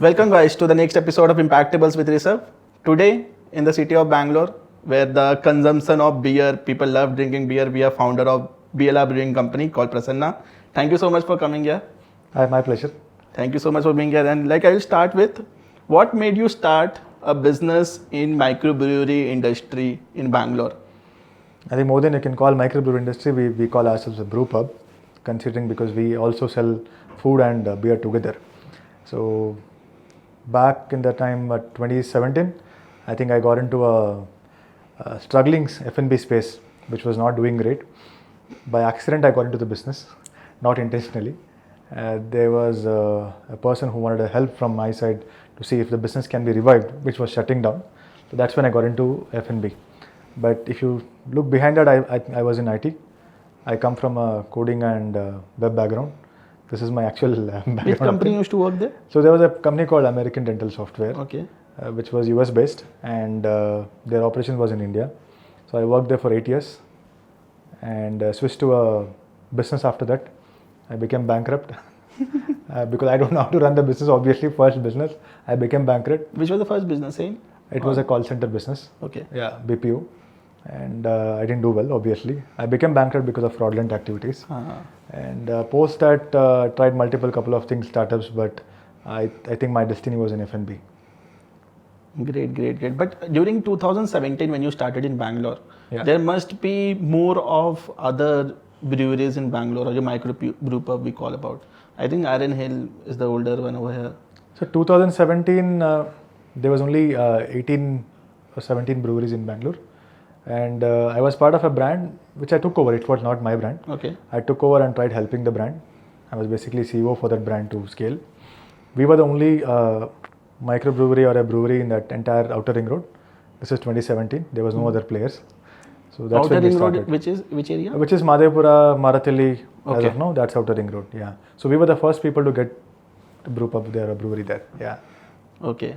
Welcome guys to the next episode of Impactables with Rishav. Today in the city of Bangalore, where the consumption of beer, people love drinking beer, we are founder of Bangalore Brewing Company called Prasanna. Thank you so much for coming here. Hi, my pleasure. Thank you so much for being here. And I will start with, what made you start a business in microbrewery industry in Bangalore? I think more than you can call microbrew industry, we call ourselves a brewpub, considering because we also sell food and beer together. So back in the time, 2017, I think I got into a struggling F&B space, which was not doing great. By accident, I got into the business, not intentionally. There was a person who wanted help from my side to see if the business can be revived, which was shutting down. So that's when I got into F&B. But if you look behind that, I was in IT. I come from a coding and web background. This is my actual background. Which company used to work there? So there was a company called American Dental Software, Okay. Which was US based, and their operation was in India. So I worked there for 8 years and switched to a business after that. I became bankrupt because I don't know how to run the business. Obviously, first business, I became bankrupt. Which was the first business in? It was a call center business. Okay. Yeah, BPO. And I didn't do well, obviously. I became bankrupt because of fraudulent activities. And post that, tried multiple couple of things, startups, but I think my destiny was in F&B. Great. But during 2017, when you started in Bangalore, Yeah. there must be more of other breweries in Bangalore, or your micro brewpub we call about. I think Iron Hill is the older one over here. So 2017, there was only 18 or 17 breweries in Bangalore. And I was part of a brand which I took over. It was not my brand. Okay. I took over and tried helping the brand. I was basically CEO for that brand to scale. We were the only microbrewery or a brewery in that entire outer ring road. This is 2017. There was no other players. So that's Outer when we Ring Road, started. which area? Which is Madhepura, Marathili. As Okay. of now, that's outer ring road. Yeah. So we were the first people to get a brewpub there, a brewery there. Yeah. Okay.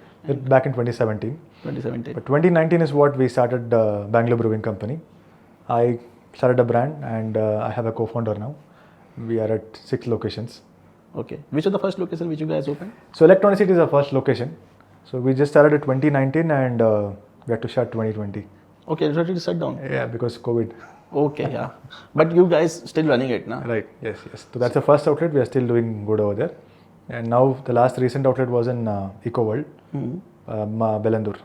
Back in 2017. 2017. But 2019 is what we started Bangalore Brewing Company. I started a brand and I have a co-founder now. We are at 6 locations. Okay. Which was the first location which you guys opened? So Electronic City is our first location. So we just started at 2019 and we had to shut 2020. Okay, it's already shut down. Yeah, because COVID. Okay, yeah. But you guys still running it, na? Right, yes. So that's the first outlet. We are still doing good over there. And now the last recent outlet was in Eco World, Bengaluru.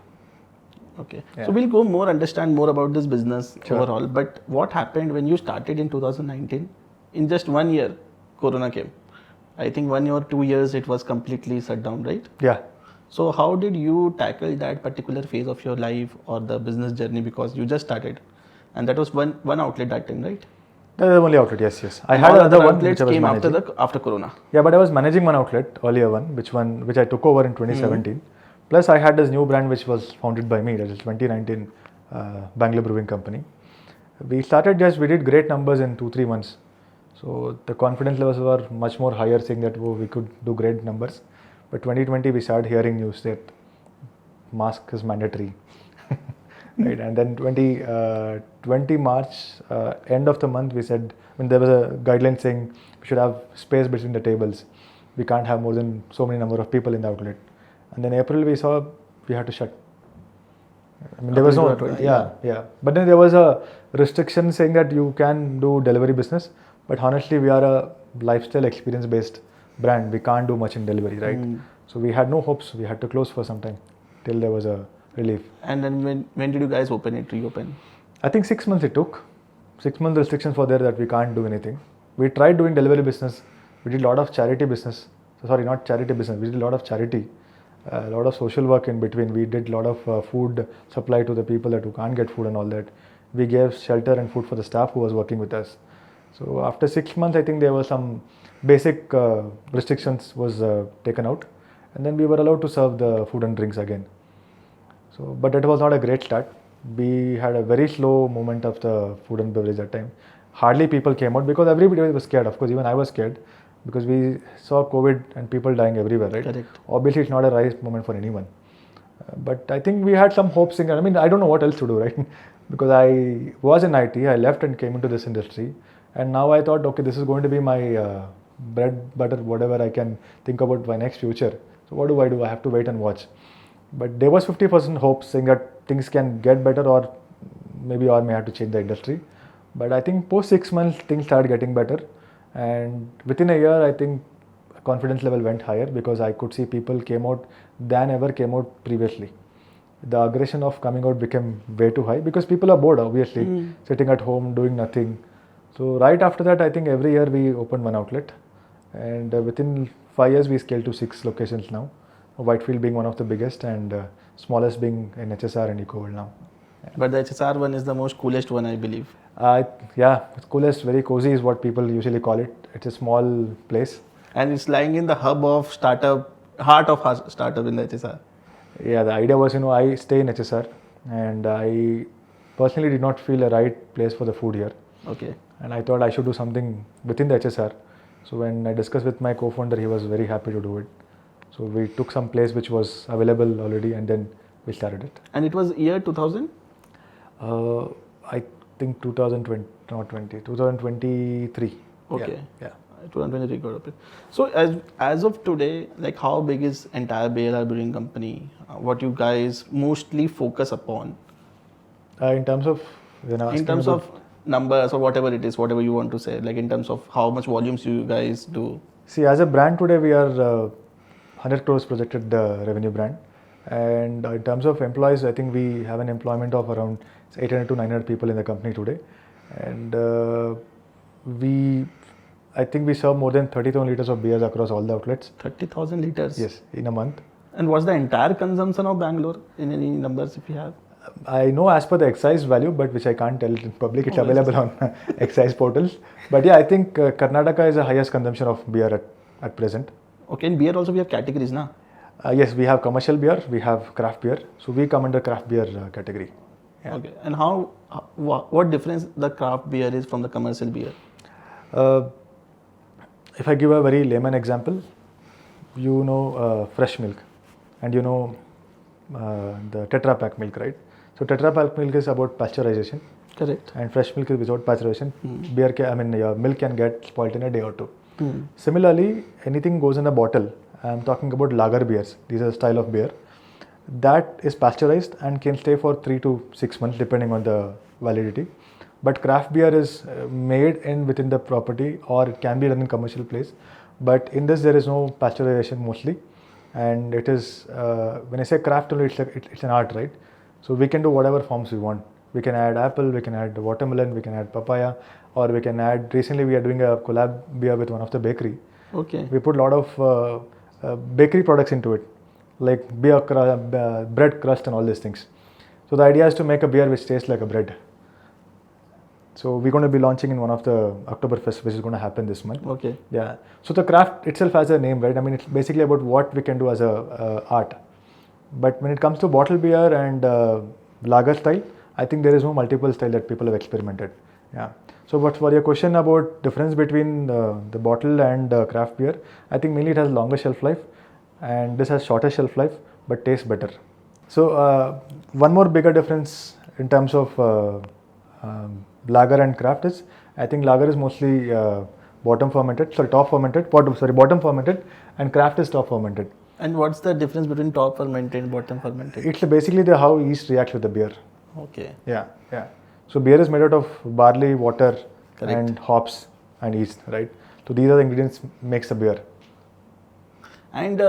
Okay. Yeah. So we'll go understand more about this business Sure. overall. But what happened when you started in 2019? In just 1 year, Corona came. I think 1 or 2 years it was completely shut down, right? Yeah. So how did you tackle that particular phase of your life or the business journey, because you just started, and that was one outlet that time, right? That's the only outlet, yes. I And had all another other one outlets which I was came managing. after Corona. Yeah, but I was managing one outlet, earlier one, which I took over in 2017. Plus I had this new brand which was founded by me, that is 2019 Bangalore Brewing Company. We did great numbers in 2-3 months. So the confidence levels were much more higher, saying that we could do great numbers. But 2020 we started hearing news that mask is mandatory. Right, and then 20 March, end of the month, we said, there was a guideline saying we should have space between the tables. We can't have more than so many number of people in the outlet. And then April we saw we had to shut. There was no, yeah. But then there was a restriction saying that you can do delivery business, but honestly we are a lifestyle experience based brand. We can't do much in delivery, right? So we had no hopes. We had to close for some time till there was a relief. And then when did you guys reopen? I think 6 months it took. 6 months restrictions were there that we can't do anything. We tried doing delivery business. We did a lot of charity business. Sorry, not charity business. We did a lot of charity, a lot of social work in between. We did a lot of food supply to the people who can't get food and all that. We gave shelter and food for the staff who was working with us. So after 6 months, I think there were some basic restrictions was taken out, and then we were allowed to serve the food and drinks again. So, but it was not a great start. We had a very slow movement of the food and beverage that time. Hardly people came out because everybody was scared. Of course, even I was scared because we saw COVID and people dying everywhere, right? Correct. Obviously, it's not a right moment for anyone. But I think we had some hopes. I don't know what else to do, right? Because I was in IT, I left and came into this industry. And now I thought, okay, this is going to be my bread, butter, whatever I can think about my next future. So what do? I have to wait and watch. But there was 50% hope saying that things can get better or may have to change the industry. But I think post 6 months things started getting better, and within a year I think confidence level went higher because I could see people came out than ever came out previously. The aggression of coming out became way too high because people are bored, obviously, sitting at home doing nothing. So right after that, I think every year we opened one outlet, and within 5 years we scaled to 6 locations now. Whitefield being one of the biggest, and smallest being in HSR and EcoWorld now. But the HSR one is the most coolest one, I believe. Yeah, it's coolest, very cozy is what people usually call it. It's a small place. And it's lying in the hub of startup, heart of startup in the HSR. Yeah, the idea was, I stay in HSR, and I personally did not feel a right place for the food here. Okay. And I thought I should do something within the HSR. So when I discussed with my co-founder, he was very happy to do it. So we took some place which was available already, and then we started it. And it was year 2000? I think 2023. Okay. Yeah. 2023 got up. So as of today, like how big is entire BLR Brewing Company? What you guys mostly focus upon? In terms of numbers or whatever it is, whatever you want to say, like in terms of how much volumes you guys do. See, as a brand today, we are 100 crores projected revenue brand. And in terms of employees, I think we have an employment of around 800 to 900 people in the company today. And I think we serve more than 30,000 liters of beers across all the outlets. 30,000 liters? Yes, in a month. And what's the entire consumption of Bangalore in any numbers if you have? I know as per the excise value, but which I can't tell in public. It's available on excise portals. But yeah, I think Karnataka is the highest consumption of beer at present. Okay, in beer also we have categories, na? Yes, we have commercial beer, we have craft beer. So we come under craft beer category. Yeah. Okay, and what difference the craft beer is from the commercial beer? If I give a very layman example, fresh milk, and the Tetra Pak milk, right? So Tetra Pak milk is about pasteurization. Correct. And fresh milk is without pasteurization. Your milk can get spoiled in a day or two. Similarly, anything goes in a bottle. I'm talking about lager beers. These are the style of beer that is pasteurized and can stay for 3 to 6 months depending on the validity. But craft beer is made within the property, or it can be done in commercial place. But in this, there is no pasteurization mostly. And it is, when I say craft only, it's an art, right? So we can do whatever forms we want. We can add apple, we can add watermelon, we can add papaya, or we can add, recently we are doing a collab beer with one of the bakery. Okay. We put a lot of bakery products into it, like beer, bread crust and all these things. So the idea is to make a beer which tastes like a bread. So we're going to be launching in one of the Oktoberfest, which is going to happen this month. Okay. Yeah. So the craft itself has a name, right? I mean, it's basically about what we can do as a art. But when it comes to bottle beer and lager style, I think there is no multiple style that people have experimented. Yeah. So, but for your question about difference between the bottle and craft beer, I think mainly it has longer shelf life, and this has shorter shelf life, but tastes better. So, one more bigger difference in terms of lager and craft is, I think lager is mostly bottom fermented, and craft is top fermented. And what's the difference between top fermented and bottom fermented? It's basically how yeast reacts with the beer. Okay. Yeah. So beer is made out of barley, water, Correct. and hops and yeast, right? So these are the ingredients makes the beer. And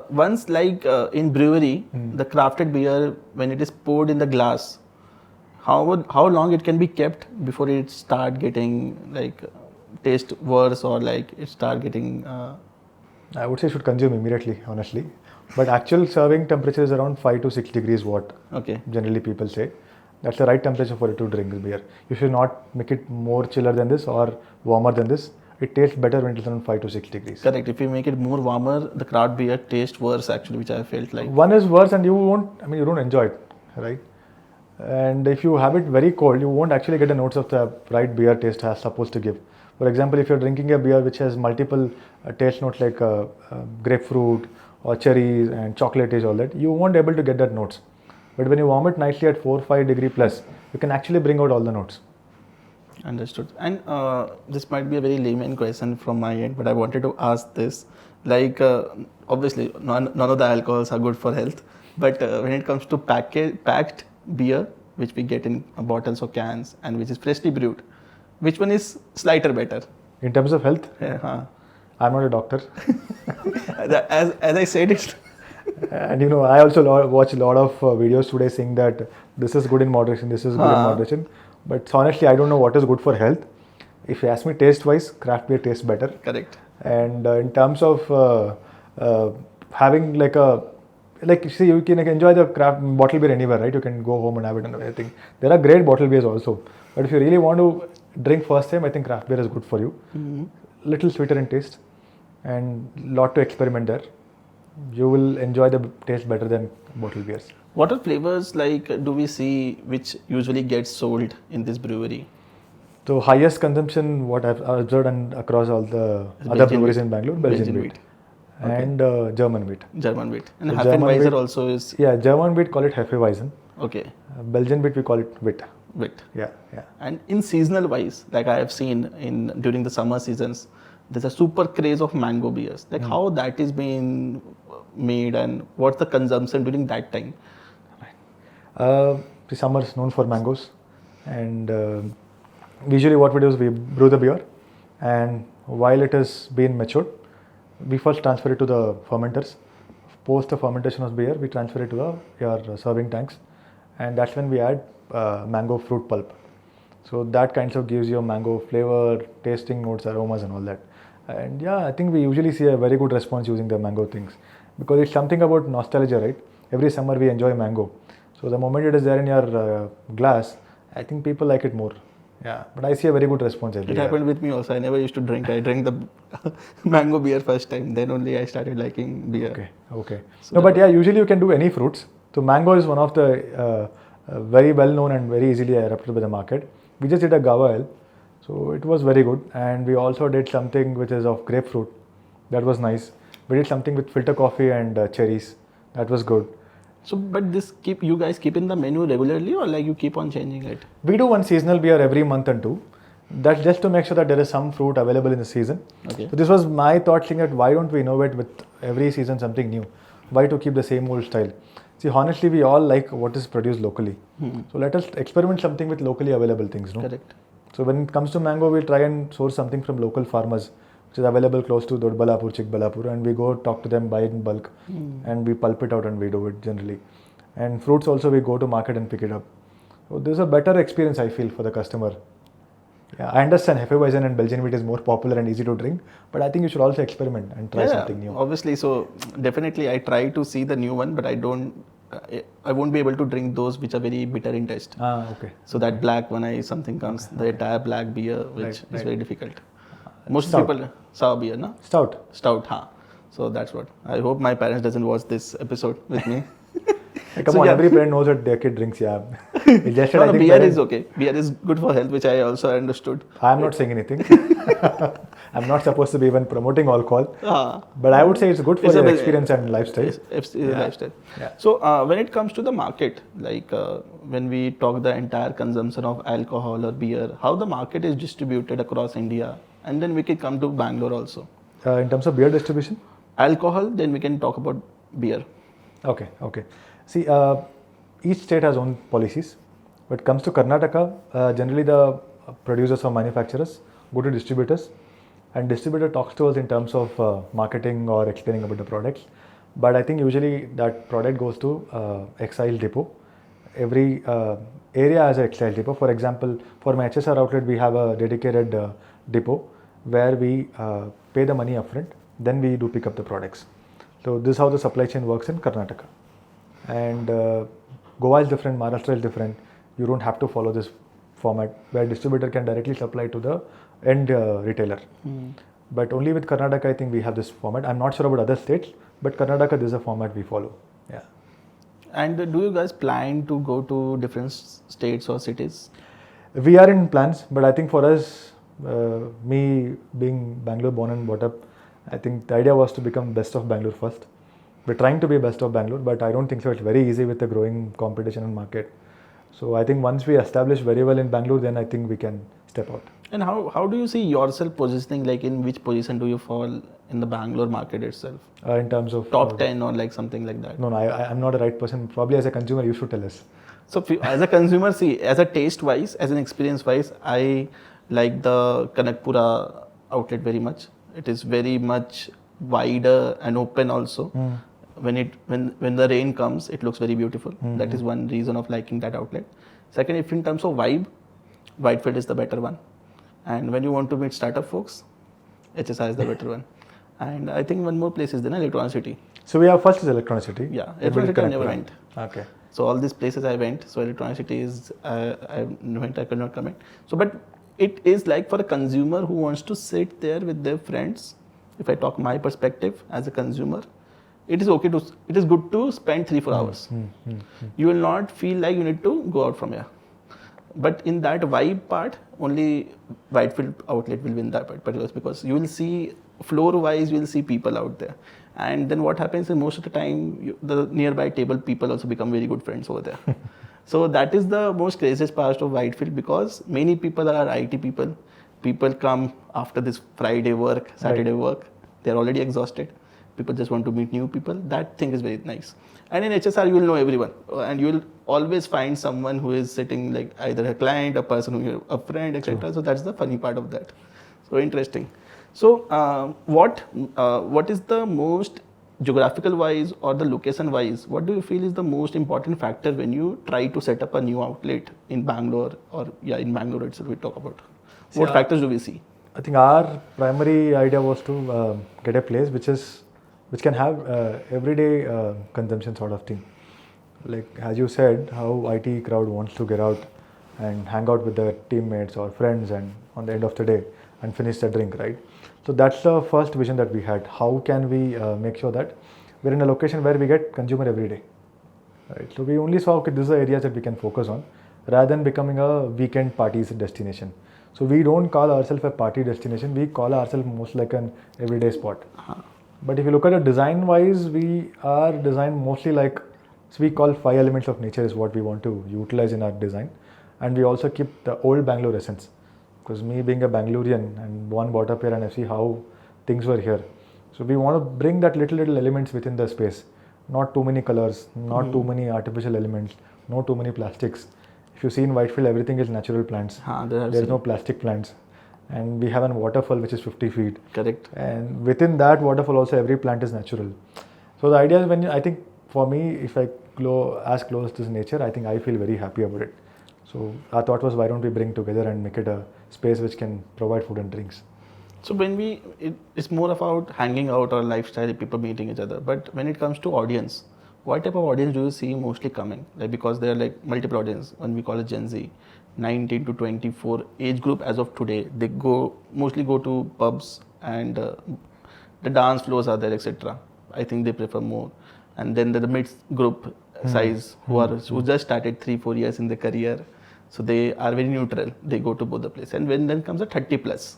once in brewery, the crafted beer, when it is poured in the glass, how long it can be kept before it start getting taste worse or it start getting? I would say should consume immediately, honestly. But actual serving temperature is around 5 to 6 degrees watt. Okay. Generally people say. That's the right temperature for it to drink beer. You should not make it more chiller than this or warmer than this. It tastes better when it is around 5 to 6 degrees. Correct. If you make it more warmer, the craft beer tastes worse actually, which I felt like. One is worse and you don't enjoy it, right? And if you have it very cold, you won't actually get the notes of the right beer taste has supposed to give. For example, if you're drinking a beer which has multiple taste notes like grapefruit or cherries and chocolate all that, you won't be able to get that notes. But when you warm it nicely at 4-5 degree plus, you can actually bring out all the notes. Understood. And this might be a very layman question from my end, but I wanted to ask this. Like obviously none of the alcohols are good for health, but when it comes to packed beer, which we get in bottles or cans and which is freshly brewed, which one is slighter better? In terms of health, Yeah, I'm not a doctor. as I said it. And you know, I also watch a lot of videos today saying that this is good in moderation, this is good in moderation. But honestly, I don't know what is good for health. If you ask me taste-wise, craft beer tastes better. Correct. And in terms of having like see, you can enjoy the craft bottle beer anywhere, right? You can go home and have it and everything. There are great bottle beers also. But if you really want to drink first time, I think craft beer is good for you. Little sweeter in taste and lot to experiment there. You will enjoy the taste better than bottle beers. What are flavors like do we see which usually gets sold in this brewery? So highest consumption, what I've observed and across all the other breweries in Bangalore, Belgian wheat. And German wheat. German wheat. And So Hefeweizen also is. Yeah, German wheat call it Hefeweizen. Okay. Belgian wheat we call it wheat. Wheat. Yeah. And in seasonal wise, like I have seen during the summer seasons, there's a super craze of mango beers. Like how that is being made and what's the consumption during that time? The summer is known for mangoes, and usually what we do is we brew the beer, and while it is being matured, we first transfer it to the fermenters. Post the fermentation of beer, we transfer it to your serving tanks, and that's when we add mango fruit pulp. So that kind of gives you mango flavor, tasting notes, aromas, and all that. And yeah, I think we usually see a very good response using the mango things because it's something about nostalgia, right? Every summer we enjoy mango. So the moment it is there in your glass, I think people like it more. Yeah, but I see a very good response every It year. happened with me also. I never used to drink. I drank the mango beer first time. Then only I started liking beer. Okay. No, but yeah, usually you can do any fruits. So mango is one of the very well known and very easily adapted by the market. We just did a guava ale, so it was very good. And we also did something which is of grapefruit. That was nice. We did something with filter coffee and cherries. That was good. So, but you guys keep in the menu regularly or like you keep on changing it? We do one seasonal beer every month and two. That's just to make sure that there is some fruit available in the season. Okay. So this was my thought saying that why don't we innovate with every season something new? Why to keep the same old style? See, honestly, we all like what is produced locally. So let us experiment something with locally available things, no? Correct. So when it comes to mango, we'll try and source something from local farmers, which is available close to Dodbalapur, Chikbalapur, and we go talk to them, buy it in bulk, and we pulp it out and we do it generally. And fruits also we go to market and pick it up. So there's a better experience I feel for the customer. Yeah, I understand Hefeweizen and Belgian wheat is more popular and easy to drink, but I think you should also experiment and try something new. Obviously, so definitely I try to see the new one, but I won't be able to drink those which are very bitter in taste. Okay. So that black one, something comes, the entire black beer, which is very difficult. Most Stout. people, sour beer, no? Stout. Huh. So that's what. I hope my parents doesn't watch this episode with me. Come on, every parent knows that their kid drinks, yeah. It's just that I No, think beer parents- is okay. Beer is good for health, which I also understood. I'm not saying anything. I'm not supposed to be even promoting alcohol. But I would say it's good for It's a your bit- experience and lifestyle. It's a lifestyle. Yeah. So when it comes to the market, like when we talk the entire consumption of alcohol or beer, how the market is distributed across India, and then we can come to Bangalore also. In terms of beer distribution? Alcohol, then we can talk about beer. Okay. See, each state has own policies. When it comes to Karnataka, generally the producers or manufacturers go to distributors, and distributor talks to us in terms of marketing or explaining about the products. But I think usually that product goes to excise depot. Every area has an excise depot. For example, for my HSR outlet, we have a dedicated depot where we pay the money upfront, then we do pick up the products. So this is how the supply chain works in Karnataka. And Goa is different, Maharashtra is different. You don't have to follow this format where distributor can directly supply to the end retailer. But only with Karnataka, I think we have this format. I'm not sure about other states, but Karnataka, this is a format we follow. Yeah. And do you guys plan to go to different states or cities? We are in plans, but I think for us, me being Bangalore born and brought up, I think the idea was to become best of Bangalore first. We're trying to be best of Bangalore, but I don't think so. It's very easy with the growing competition and market. So I think once we establish very well in Bangalore, then I think we can step out. And how do you see yourself positioning? Like in which position do you fall in the Bangalore market itself? In terms of Top 10 or like something like that? No, I'm not the right person. Probably as a consumer, you should tell us. So as a consumer, see, as a taste wise, as an experience wise, I like the Kanakpura outlet very much. It is very much wider and open also. When the rain comes, it looks very beautiful. That is one reason of liking that outlet. Second, if in terms of vibe, Whitefield is the better one. And when you want to meet startup folks, HSI is the better one. And I think one more place is then Electronicity. So we have first is Electronicity. Yeah, Electronicity I never went. Okay. So all these places I went. So Electronicity is I went. I could not comment. So but it is like for a consumer who wants to sit there with their friends. If I talk my perspective as a consumer, it is okay to. It is good to spend 3-4 hours. You will not feel like you need to go out from here. But in that vibe part, only Whitefield outlet will win that part because you will see floor-wise, you will see people out there. And then what happens is most of the time, the nearby table people also become very good friends over there. So that is the most craziest part of Whitefield because many people are IT people. People come after this Friday work, Saturday work. They're already exhausted. People just want to meet new people. That thing is very nice. And in HSR, you will know everyone. And you will always find someone who is sitting like either a client, a person who is a friend, etc. So that's the funny part of that. So interesting. So what is the most geographical wise or the location wise, what do you feel is the most important factor when you try to set up a new outlet in Bangalore or in Bangalore itself we talk about? What factors do we see? I think our primary idea was to get a place which can have everyday consumption sort of thing. Like as you said, how IT crowd wants to get out and hang out with their teammates or friends and on the end of the day and finish the drink, right? So that's the first vision that we had. How can we make sure that we're in a location where we get consumer every day, right? So we only saw, okay, these are areas that we can focus on rather than becoming a weekend parties destination. So we don't call ourselves a party destination, we call ourselves most like an everyday spot. But if you look at it design wise, we are designed mostly like, so we call 5 elements of nature is what we want to utilize in our design. And we also keep the old Bangalore essence. Because me being a Bangalorean and born brought up here and I see how things were here. So we want to bring that little elements within the space. Not too many colors, not too many artificial elements, not too many plastics. If you see in Whitefield, everything is natural plants. There is no plastic plants. And we have a waterfall which is 50 feet. Correct. And within that waterfall also every plant is natural. So the idea is I think for me, if I go as close to nature, I think I feel very happy about it. So our thought was, why don't we bring together and make it a space which can provide food and drinks. So when it's more about hanging out or lifestyle, people meeting each other. But when it comes to audience, what type of audience do you see mostly coming? Like because there are like multiple audience, when we call it Gen Z, 19 to 24 age group as of today, they mostly go to pubs and the dance floors are there, etc. I think they prefer more. And then the mid group size who just started 3-4 years in their career. So they are very neutral. They go to both the places. And when then comes a 30 plus,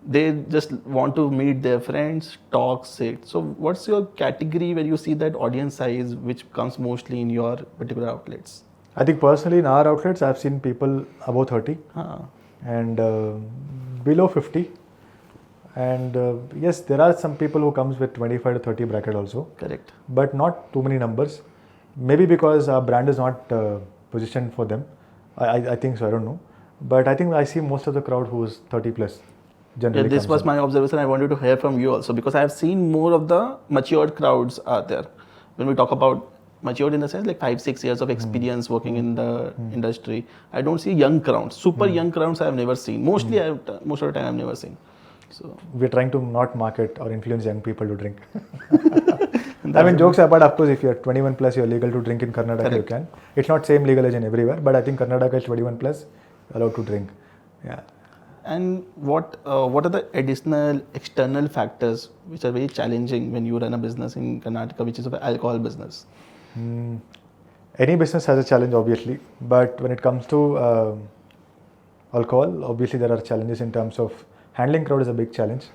they just want to meet their friends, talk, sit. So what's your category where you see that audience size which comes mostly in your particular outlets? I think personally in our outlets, I've seen people above 30 and below 50. And yes, there are some people who comes with 25 to 30 bracket also. Correct. But not too many numbers. Maybe because our brand is not positioned for them. I think so, I don't know. But I think I see most of the crowd who is 30 plus. Generally this was my observation. I wanted to hear from you also because I have seen more of the matured crowds are there. When we talk about matured in the sense like 5-6 years of experience working in the industry, I don't see young crowds. Super young crowds I have never seen. Mostly, most of the time I have never seen. So we're trying to not market or influence young people to drink. I mean, jokes apart, of course, if you're 21 plus, you're legal to drink in Karnataka, Correct. You can. It's not same legal age in everywhere, but I think Karnataka is 21 plus, allowed to drink. Yeah. And what are the additional external factors which are very challenging when you run a business in Karnataka, which is an alcohol business? Any business has a challenge, obviously, but when it comes to alcohol, obviously there are challenges in terms of handling crowd is a big challenge.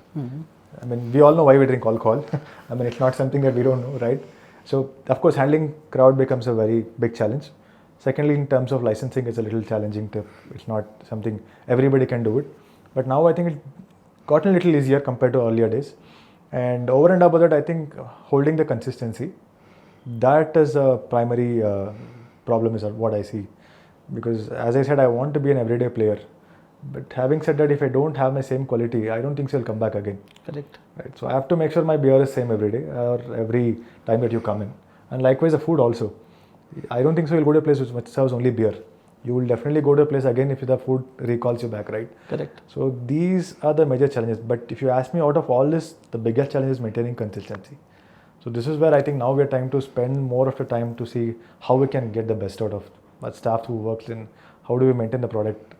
I mean, we all know why we drink alcohol. I mean, it's not something that we don't know, right? So, of course, handling crowd becomes a very big challenge. Secondly, in terms of licensing, it's a little challenging. It's not something everybody can do it. But now I think it's gotten a little easier compared to earlier days. And over and above that, I think holding the consistency, that is a primary problem is what I see. Because as I said, I want to be an everyday player. But having said that, if I don't have my same quality, I don't think so I'll come back again. Correct. Right. So I have to make sure my beer is same every day or every time that you come in. And likewise the food also. I don't think so you'll go to a place which serves only beer. You will definitely go to a place again if the food recalls you back, right? Correct. So these are the major challenges. But if you ask me, out of all this, the biggest challenge is maintaining consistency. So this is where I think now we are trying to spend more of the time to see how we can get the best out of our staff who works in, how do we maintain the product.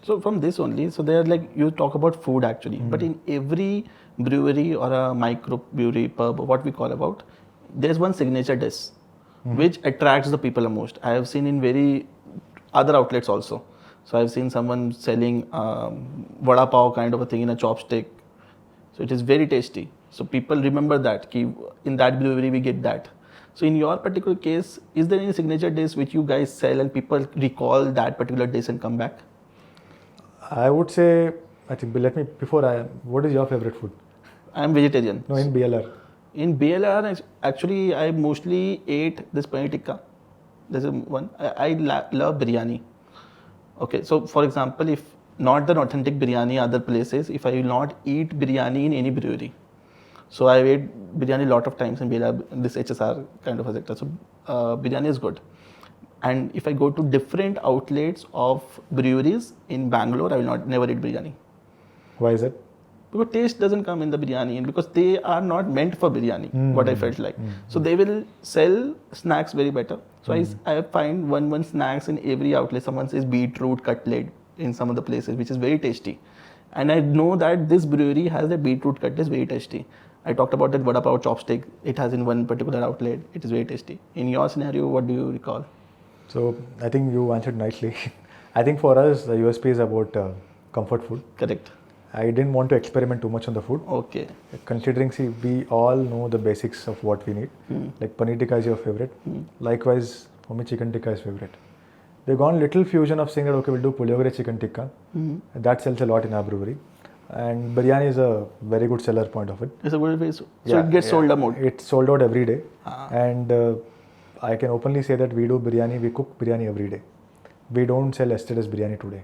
So from this only, so there like you talk about food actually, but in every brewery or a micro brewery pub, what we call about, there's one signature dish which attracts the people the most. I have seen in very other outlets also. So I've seen someone selling vada pav kind of a thing in a chopstick. So it is very tasty. So people remember that ki in that brewery we get that. So in your particular case, is there any signature dish which you guys sell and people recall that particular dish and come back? I would say, I think, what is your favorite food? I am vegetarian. No, in BLR. In BLR, actually, I mostly ate this paneer tikka. This is one. I love biryani. Okay, so for example, if not the authentic biryani other places, if I will not eat biryani in any brewery. So I ate biryani a lot of times in BLR, this HSR kind of a sector. So biryani is good. And if I go to different outlets of breweries in Bangalore, I will never eat biryani. Why is it? Because taste doesn't come in the biryani, and because they are not meant for biryani, what I felt like. So they will sell snacks very better. So I find one snacks in every outlet. Someone says beetroot cutlet in some of the places, which is very tasty. And I know that this brewery has the beetroot cutlet, very tasty. I talked about that vada pav chopstick. It has in one particular outlet. It is very tasty. In your scenario, what do you recall? So I think you answered nicely. I think for us, the USP is about comfort food. Correct. I didn't want to experiment too much on the food. Okay. Considering, see, we all know the basics of what we need. Like paneer tikka is your favorite. Likewise, for me, chicken tikka is favorite. They've gone little fusion of saying that, okay, we'll do puliyogre chicken tikka. That sells a lot in our brewery. And biryani is a very good seller point of it. It's a good way. So it gets sold out. It's sold out every day. And I can openly say that we do biryani, we cook biryani every day. We don't sell yesterday's biryani today.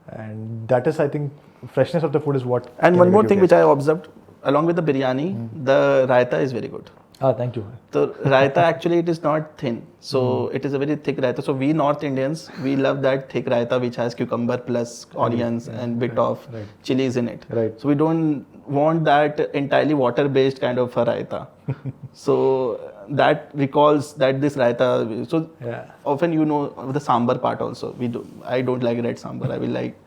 And that is, I think, freshness of the food is what. And one more thing which I observed, along with the biryani, the raita is very good. Thank you. So raita actually it is not thin. So it is a very thick raita. So we North Indians, we love that thick raita which has cucumber plus onions and bit of chilies in it. Right. So we don't want that entirely water based kind of a raita. So that recalls that this raita. So often you know the sambar part also. I don't like red sambar. I will like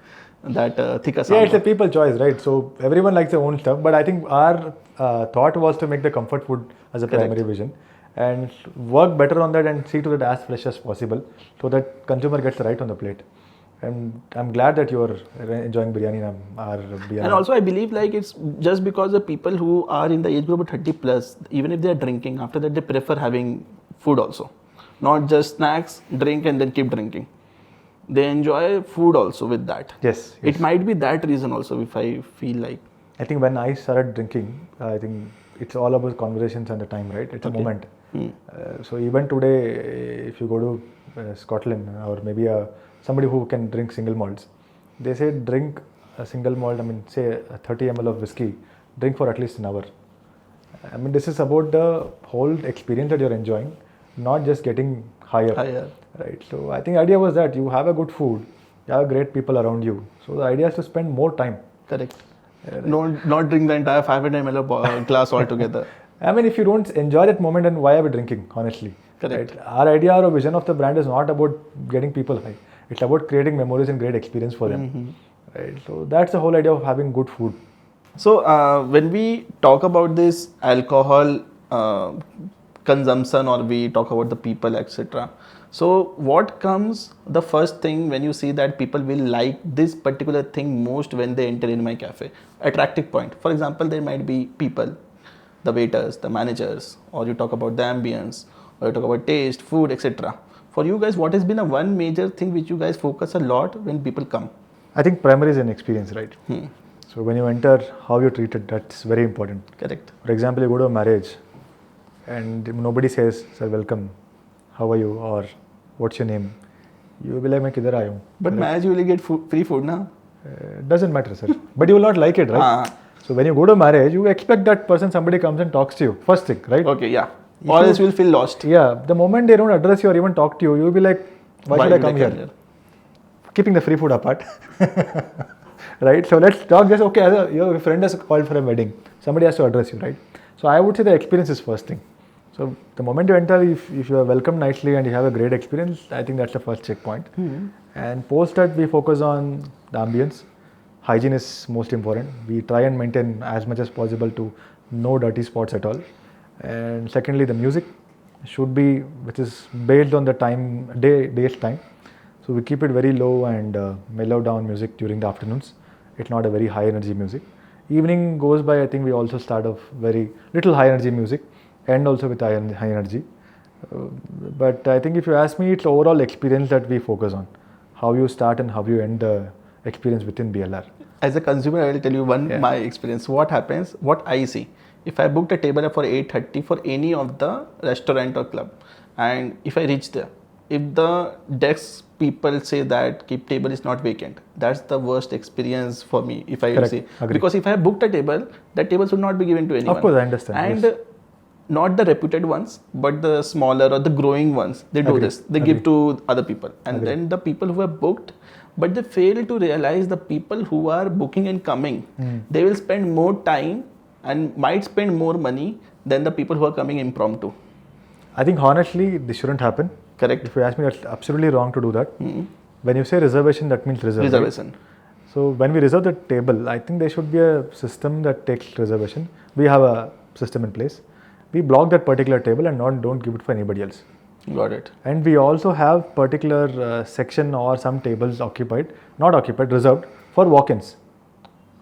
that thicker sambar. Yeah, it's a people choice, right? So everyone likes their own stuff. But I think our thought was to make the comfort food as a primary vision and work better on that and see to it as fresh as possible so that consumer gets right on the plate. And I'm glad that you're enjoying biryani or biryani. And also I believe like it's just because the people who are in the age group of 30 plus, even if they are drinking, after that they prefer having food also. Not just snacks, drink and then keep drinking. They enjoy food also with that. Yes. It might be that reason also if I feel like. I think when I started drinking, I think it's all about conversations and the time, right? It's a moment. So even today, if you go to Scotland or maybe somebody who can drink single malts, they say drink a single malt, say a 30 ml of whiskey, drink for at least an hour. This is about the whole experience that you're enjoying, not just getting higher. Right. So I think the idea was that you have a good food, you have great people around you. So the idea is to spend more time. Correct. Not drink the entire 500 ml glass altogether. If you don't enjoy that moment, then why are we drinking, honestly? Correct. Right? Our idea or vision of the brand is not about getting people high. It's about creating memories and great experience for them. Right? So that's the whole idea of having good food. So when we talk about this alcohol consumption or we talk about the people, etc. So what comes the first thing when you see that people will like this particular thing most when they enter in my cafe? Attractive point. For example, there might be people, the waiters, the managers, or you talk about the ambience, or you talk about taste, food, etc. For you guys, what has been a one major thing which you guys focus a lot when people come? I think primary is an experience, right? So when you enter, how you're treated, that's very important. Correct. For example, you go to a marriage and nobody says, sir, welcome, how are you, or what's your name? You will be like, मैं किधर आया हूँ? But marriage you will get free food, na? Doesn't matter, sir. But you will not like it, right? So when you go to marriage, you expect that person, somebody comes and talks to you. First thing, right? Okay, yeah. Or else you will feel lost. Yeah. The moment they don't address you or even talk to you, you will be like, why should I come here? Keeping the free food apart. Right? So let's talk just, okay, your friend has called for a wedding. Somebody has to address you, right? So I would say the experience is first thing. So the moment you enter, if you are welcomed nicely and you have a great experience, I think that's the first checkpoint. And post that, we focus on the ambience. Hygiene is most important. We try and maintain as much as possible to no dirty spots at all. And secondly, the music should be, which is based on the time, day's time. So we keep it very low and mellow down music during the afternoons. It's not a very high energy music. Evening goes by, I think we also start off very little high energy music and also with high energy. But I think if you ask me, it's overall experience that we focus on. How you start and how you end the experience within BLR. As a consumer, I will tell you my experience. What happens, what I see. If I booked a table for 8:30 for any of the restaurant or club, and if I reach there, if the desk people say that keep table is not vacant, that's the worst experience for me. If I say, because if I booked a table, that table should not be given to anyone. Of course, I understand. And not the reputed ones, but the smaller or the growing ones, they do this. They give to other people, and then the people who have booked, but they fail to realize the people who are booking and coming, they will spend more time and might spend more money than the people who are coming impromptu. I think honestly, this shouldn't happen. Correct. If you ask me, that's absolutely wrong to do that. When you say reservation, that means reservation. So when we reserve the table, I think there should be a system that takes reservation. We have a system in place. We block that particular table and don't give it for anybody else. Got it. And we also have particular section or some tables reserved for walk-ins.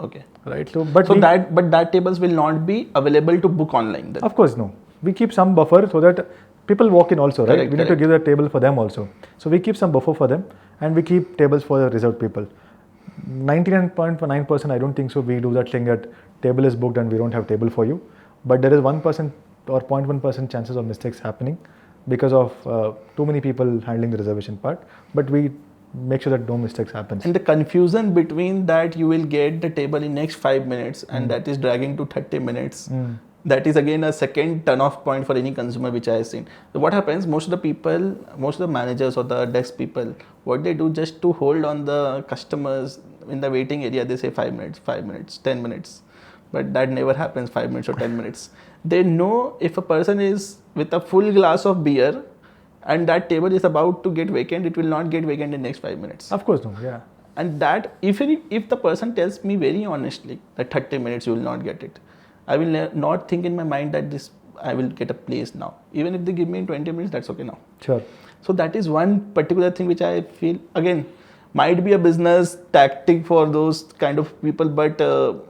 Okay. Right. But that tables will not be available to book online then. Of course, no. We keep some buffer so that people walk in also, right? We need to give the table for them also. So we keep some buffer for them and we keep tables for the reserved people. 99.9% I don't think so. We do that thing that table is booked and we don't have table for you. But there is 1% or 0.1% chances of mistakes happening because of too many people handling the reservation part. But we make sure that no mistakes happen. And the confusion between that you will get the table in next 5 minutes and that is dragging to 30 minutes. That is again a second turn-off point for any consumer which I have seen. So what happens, most of the people, most of the managers or the desk people, what they do just to hold on the customers in the waiting area, they say 5 minutes, 10 minutes. But that never happens 5 minutes or 10 minutes. They know if a person is with a full glass of beer and that table is about to get vacant, it will not get vacant in next 5 minutes. Of course, no, yeah. And that, if the person tells me very honestly that 30 minutes you will not get it, I will not think in my mind that I will get a place now. Even if they give me in 20 minutes, that's okay now. Sure. So that is one particular thing which I feel, again, might be a business tactic for those kind of people, but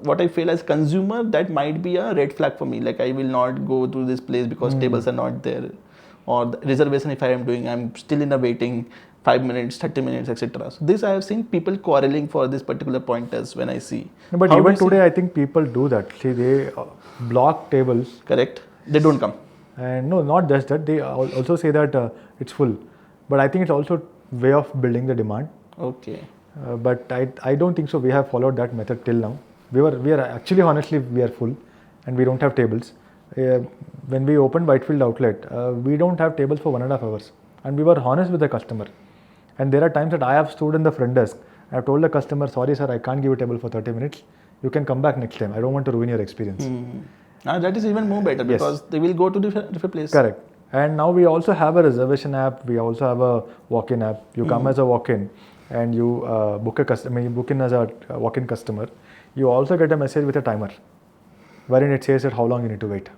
what I feel as consumer, that might be a red flag for me. Like I will not go to this place because tables are not there. Or the reservation if I am doing, I'm still in a waiting 5 minutes, 30 minutes, etc. So this I have seen people quarreling for this particular pointers when I see. No, but even today, I think people do that. See, they block tables. Correct. They don't come. And no, not just that. They also say that it's full. But I think it's also way of building the demand. Okay. But I don't think so. We have followed that method till now. We are actually, honestly, we are full and we don't have tables. When we opened Whitefield outlet, we don't have tables for 1.5 hours. And we were honest with the customer. And there are times that I have stood in the front desk. I have told the customer, sorry sir, I can't give you a table for 30 minutes. You can come back next time. I don't want to ruin your experience. That is even more better because they will go to different place. Correct. And now we also have a reservation app. We also have a walk-in app. You come as a walk-in and you book a customer. You book in as a walk-in customer. You also get a message with a timer, wherein it says that how long you need to wait.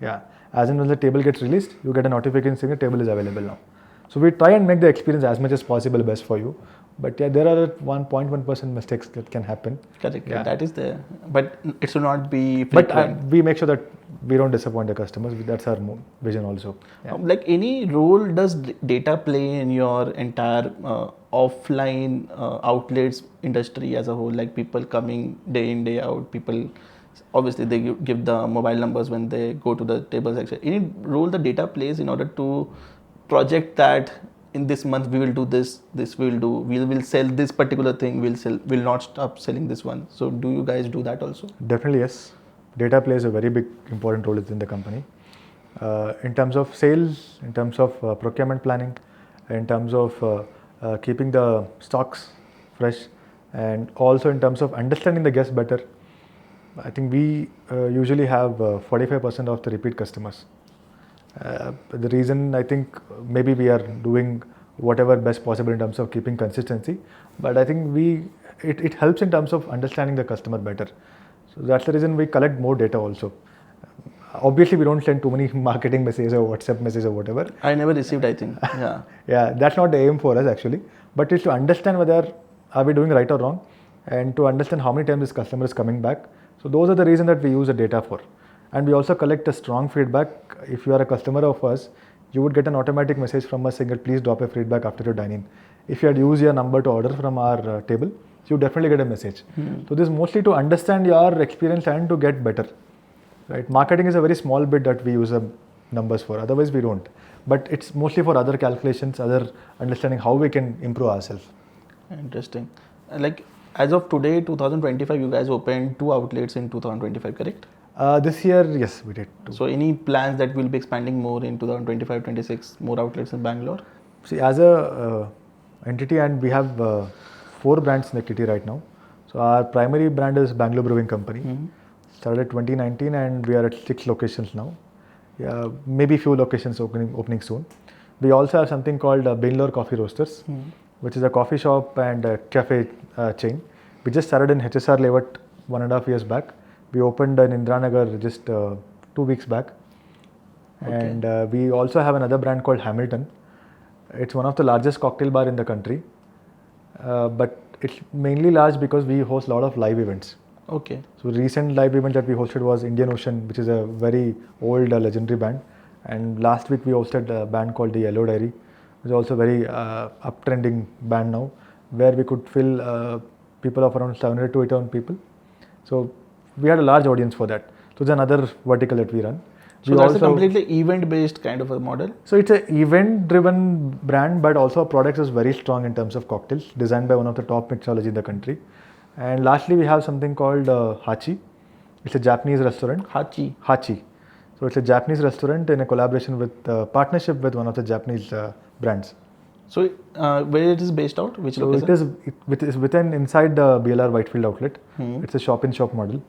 Yeah. As and when the table gets released, you get a notification saying the table is available now. So we try and make the experience as much as possible best for you. But yeah, there are 1.1% mistakes that can happen. Correct. Yeah. That is there, but it should not be But frequent. we make sure that we don't disappoint the customers. That's our vision also. Yeah. Like any role does data play in your entire offline outlets industry as a whole? Like people coming day in day out, people obviously they give the mobile numbers when they go to the table section. Any role the data plays in order to project that in this month we will do this we will do, we will sell this particular thing, we'll not stop selling this one. So do you guys do that also? Definitely yes. Data plays a very big important role within the company. In terms of sales, in terms of procurement planning, in terms of keeping the stocks fresh, and also in terms of understanding the guests better. I think we usually have 45% of the repeat customers. The reason I think maybe we are doing whatever best possible in terms of keeping consistency, but I think it helps in terms of understanding the customer better. So that's the reason we collect more data also. Obviously, we don't send too many marketing messages or WhatsApp messages or whatever. I never received, I think. Yeah. Yeah, that's not the aim for us actually, but it's to understand whether are we doing right or wrong, and to understand how many times this customer is coming back. So those are the reasons that we use the data for. And we also collect a strong feedback. If you are a customer of us, you would get an automatic message from us saying that please drop a feedback after you dine in. If you had used your number to order from our table, you definitely get a message. So this is mostly to understand your experience and to get better. Right? Marketing is a very small bit that we use numbers for. Otherwise, we don't. But it's mostly for other calculations, other understanding how we can improve ourselves. Interesting. Like as of today, 2025, you guys opened 2 outlets in 2025, correct? This year, yes, we did too. So any plans that will be expanding more in 2025-26, more outlets in Bangalore? See, as a entity, and we have 4 brands in the kitty right now. So our primary brand is Bangalore Brewing Company. Started 2019 and we are at 6 locations now. Yeah, maybe few locations opening soon. We also have something called Bangalore Coffee Roasters, which is a coffee shop and a cafe chain. We just started in HSR layout 1.5 years back. We opened in Indranagar just 2 weeks back. Okay. And we also have another brand called Hamilton. It's one of the largest cocktail bar in the country. But it's mainly large because we host a lot of live events. Okay. So recent live event that we hosted was Indian Ocean, which is a very old legendary band. And last week we hosted a band called the Yellow Diary, which is also a very uptrending band now, where we could fill people of around 700 to 800 people. So we had a large audience for that. So it's another vertical that we run. So that's a completely event-based kind of a model? So it's an event-driven brand, but also our product is very strong in terms of cocktails, designed by one of the top mixology in the country. And lastly, we have something called Hachi. It's a Japanese restaurant. Hachi. So it's a Japanese restaurant in a collaboration with partnership with one of the Japanese brands. So where it is based out? Which location? It is within inside the BLR Whitefield outlet. It's a shop-in-shop model.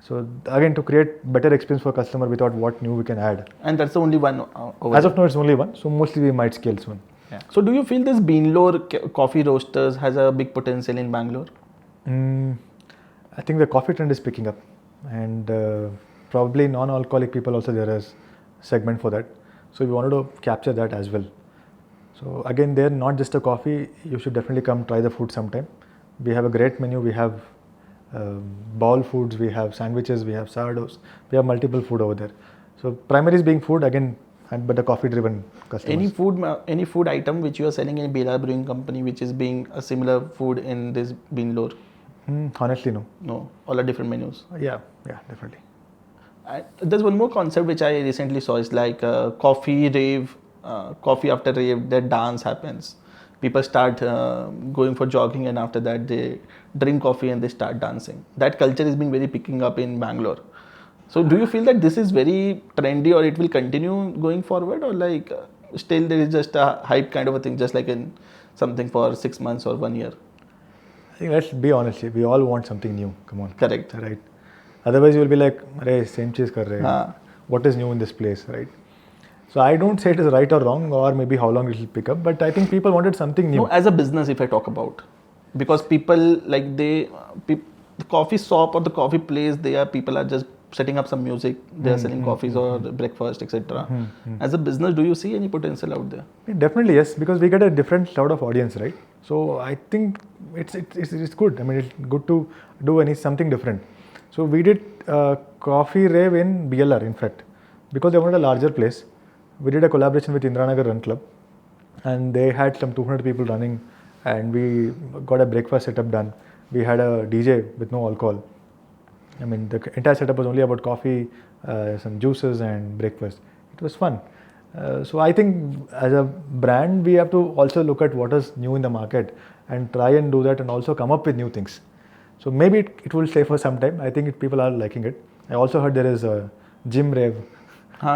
So again, to create better experience for customer without what new we can add. And that's the only one over As of now, it's only one. So mostly we might scale soon. Yeah. So do you feel this Bangalore coffee roasters has a big potential in Bangalore? I think the coffee trend is picking up, and probably non-alcoholic people also there is segment for that. So we wanted to capture that as well. So again, they're not just a coffee. You should definitely come try the food sometime. We have a great menu. We have bowl foods, we have sandwiches, we have sourdoughs, we have multiple food over there. So primary is being food again, but the coffee-driven customers. Any food item which you are selling in Bangalore Brewing Company which is being a similar food in this Bangalore? Honestly, no. No, all are different menus. Yeah, definitely. There's one more concept which I recently saw. It's like coffee rave, coffee after rave. That dance happens. People start going for jogging, and after that they drink coffee and they start dancing. That culture is being very picking up in Bangalore. So do you feel that this is very trendy, or it will continue going forward, or like still there is just a hype kind of a thing, just like in something for 6 months or 1 year? I think let's be honest, we all want something new. Come on. Correct. Right. Otherwise you will be like, same cheese kar rahe. What is new in this place, right? So I don't say it is right or wrong, or maybe how long it will pick up, but I think people wanted something new. No, as a business, if I talk about, because people like the coffee shop or the coffee place, people are just setting up some music, they are selling coffees or breakfast, etc. As a business, do you see any potential out there? Yeah, definitely yes, because we get a different sort of audience, right? So I think it's good. I mean, it's good to do something different. So we did coffee rave in BLR, in fact, because they wanted a larger place. We did a collaboration with Indranagar Run Club, and they had some 200 people running, and we got a breakfast setup done. We had a DJ with no alcohol. I mean, the entire setup was only about coffee, some juices and breakfast. It was fun. So I think as a brand, we have to also look at what is new in the market and try and do that and also come up with new things. So maybe it will stay for some time. I think people are liking it. I also heard there is a gym rave.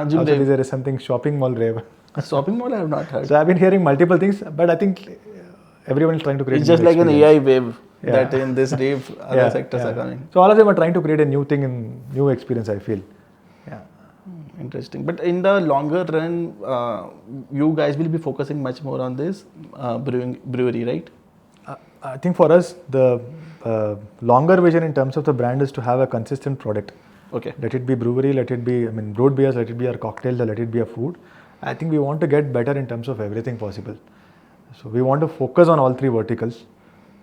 Gym rave. There is something shopping mall rave. A shopping mall I have not heard. So I've been hearing multiple things, but I think everyone is trying to create. It's just like experience. an AI wave that in this rave other sectors are coming. So all of them are trying to create a new thing and new experience, I feel. Yeah. Interesting. But in the longer run, you guys will be focusing much more on this brewery, right? I think for us, the longer vision in terms of the brand is to have a consistent product. Okay. Let it be brewery, let it be, brewed beers, let it be our cocktails, or let it be a food. I think we want to get better in terms of everything possible. So we want to focus on all three verticals.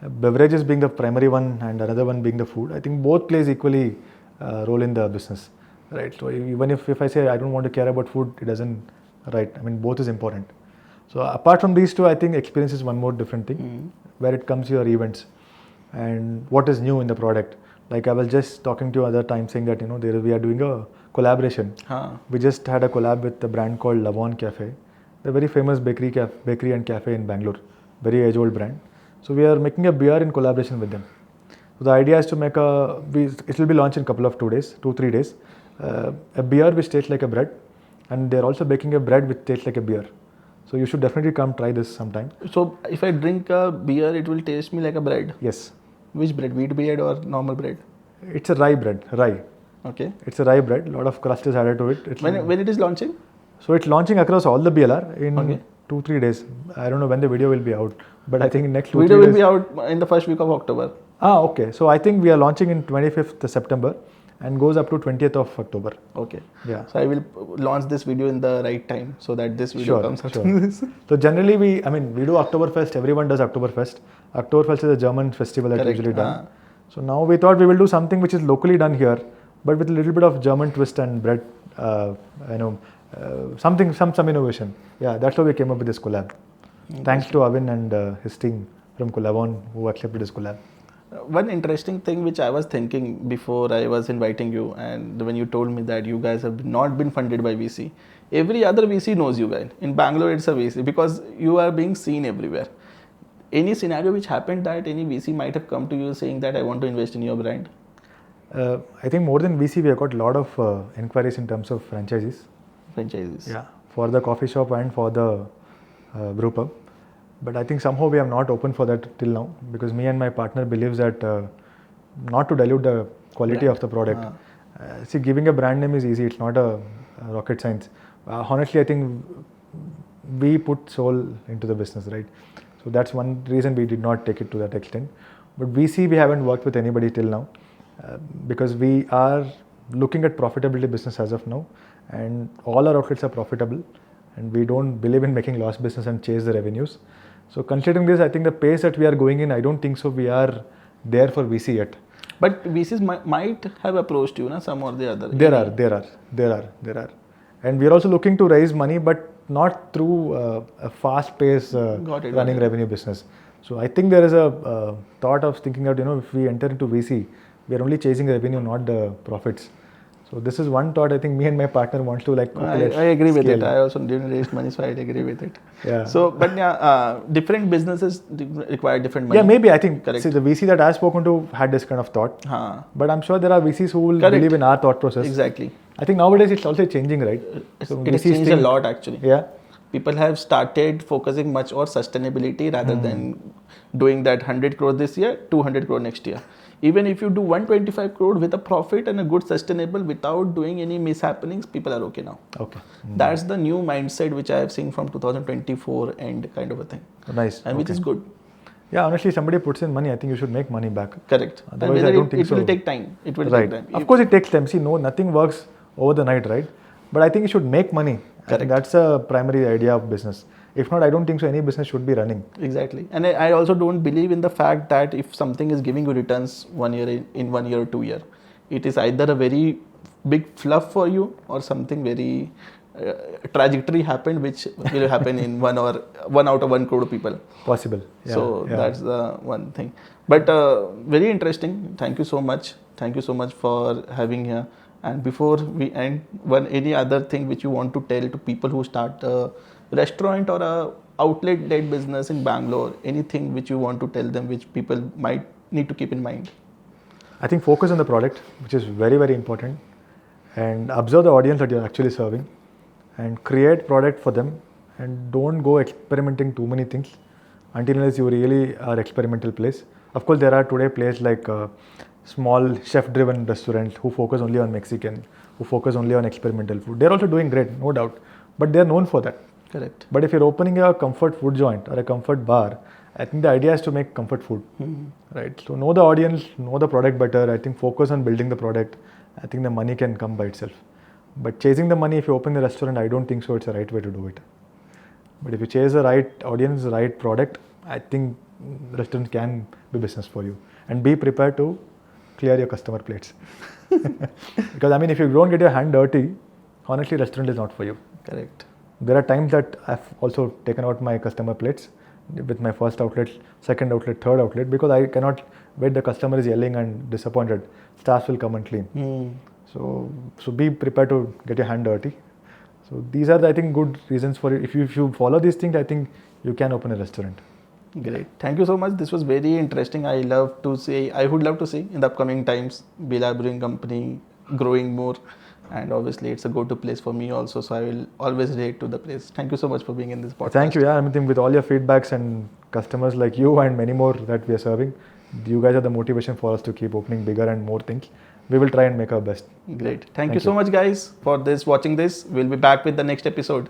Beverages being the primary one and another one being the food. I think both plays equally role in the business, right? So even if I say I don't want to care about food, it doesn't, right? Both is important. So apart from these two, I think experience is one more different thing, where it comes to your events and what is new in the product. Like I was just talking to you other time saying that we are doing a collaboration. We just had a collab with a brand called Lavon Cafe. They're a very famous bakery and cafe in Bangalore, very age-old brand. So we are making a beer in collaboration with them. So the idea is to make it will be launched in a couple of 2-3 days. A beer which tastes like a bread, and they're also baking a bread which tastes like a beer. So you should definitely come try this sometime. So if I drink a beer, it will taste me like a bread? Yes. Which bread? Wheat bread or normal bread? It's a rye bread. Rye. Okay. It's a rye bread. A lot of crust is added to it. When it is launching? So it's launching across all the BLR in 2-3 days. I don't know when the video will be out, but I think in next 2-3 days. Video will be out in the first week of October. Okay. So I think we are launching in 25th September and goes up to 20th of October. Okay. Yeah. So I will launch this video in the right time so that this video comes out. So generally we do Oktoberfest. Everyone does Oktoberfest. Oktoberfest is a German festival that's usually done. So now we thought we will do something which is locally done here, but with a little bit of German twist and bread, some innovation. Yeah, that's how we came up with this collab. Thanks to Avin and his team from Lavon who accepted this collab. One interesting thing which I was thinking before I was inviting you, and when you told me that you guys have not been funded by VC, every other VC knows you guys. In Bangalore, it's a VC because you are being seen everywhere. Any scenario which happened that any VC might have come to you saying that I want to invest in your brand? I think more than VC, we have got a lot of inquiries in terms of franchises. Yeah, for the coffee shop and for the brewpub. But I think somehow we have not opened for that till now, because me and my partner believes that not to dilute the quality of the product. See, giving a brand name is easy. It's not a rocket science. Honestly, I think we put soul into the business, right? So that's one reason we did not take it to that extent. But VC, we haven't worked with anybody till now because we are looking at profitability business as of now, and all our outlets are profitable, and we don't believe in making loss business and chase the revenues. So considering this, I think the pace that we are going in, I don't think so we are there for VC yet. But VCs might have approached you, some or the other. There are. And we are also looking to raise money, but not through a fast pace running revenue business. So I think there is a thought of thinking that, if we enter into VC, we are only chasing revenue, not the profits. So this is one thought I think me and my partner want to I agree with it. I also didn't raise money, so I agree with it. Yeah. So, but different businesses require different money. Yeah, maybe I think. Correct. See, the VC that I've spoken to had this kind of thought. But I'm sure there are VCs who will believe in our thought process. Exactly. I think nowadays it's also changing, right? So it has changed a lot actually. Yeah. People have started focusing much on sustainability rather than doing that 100 crore this year, 200 crore next year. Even if you do 125 crore with a profit and a good sustainable without doing any mishappenings, people are okay now. Okay. That's the new mindset which I have seen from 2024 end kind of a thing. Nice. And which is good. Yeah, honestly, somebody puts in money, I think you should make money back. Correct. Otherwise, And I don't think it will so. take time. It will Right. take time. Of course, it takes time. See, no, nothing works over the night, right? But I think you should make money. I Correct. think that's a primary idea of business. If not, I don't think so. Any business should be running. Exactly. And I also don't believe in the fact that if something is giving you returns 1 year in 1 year or 2 year, it is either a very big fluff for you or something very trajectory happened which will happen in 1 out of 1 crore people. Possible. Yeah, So yeah. that's the one thing. But very interesting. Thank you so much. Thank you so much for having here. And before we end, any other thing which you want to tell to people who start a restaurant or a outlet-led business in Bangalore? Anything which you want to tell them which people might need to keep in mind? I think focus on the product, which is very, very important, and observe the audience that you're actually serving, and create product for them, and don't go experimenting too many things until unless you really are experimental place. Of course, there are today places like small chef-driven restaurants who focus only on Mexican, who focus only on experimental food. They're also doing great, no doubt, but they're known for that. Correct. But if you're opening a comfort food joint or a comfort bar, I think the idea is to make comfort food, right? So know the audience, know the product better. I think focus on building the product. I think the money can come by itself. But chasing the money, if you open the restaurant, I don't think so. It's the right way to do it. But if you chase the right audience, the right product, I think restaurants can be business for you. And be prepared to clear your customer plates. Because I mean, if you don't get your hand dirty, honestly, restaurant is not for you. Correct. There are times that I've also taken out my customer plates with my first outlet, second outlet, third outlet, because I cannot wait. The customer is yelling and disappointed. Staff will come and clean. So be prepared to get your hand dirty. So these are, I think, good reasons for it. If you follow these things, I think you can open a restaurant. Great. Thank you so much. This was very interesting. I would love to see in the upcoming times, Bangalore Brewing Company growing more. And obviously, it's a go-to place for me also. So I will always relate to the place. Thank you so much for being in this podcast. Thank you. Yeah, I mean, with all your feedbacks and customers like you and many more that we are serving, you guys are the motivation for us to keep opening bigger and more things. We will try and make our best. Great. Thank you so much, guys, for watching this. We'll be back with the next episode.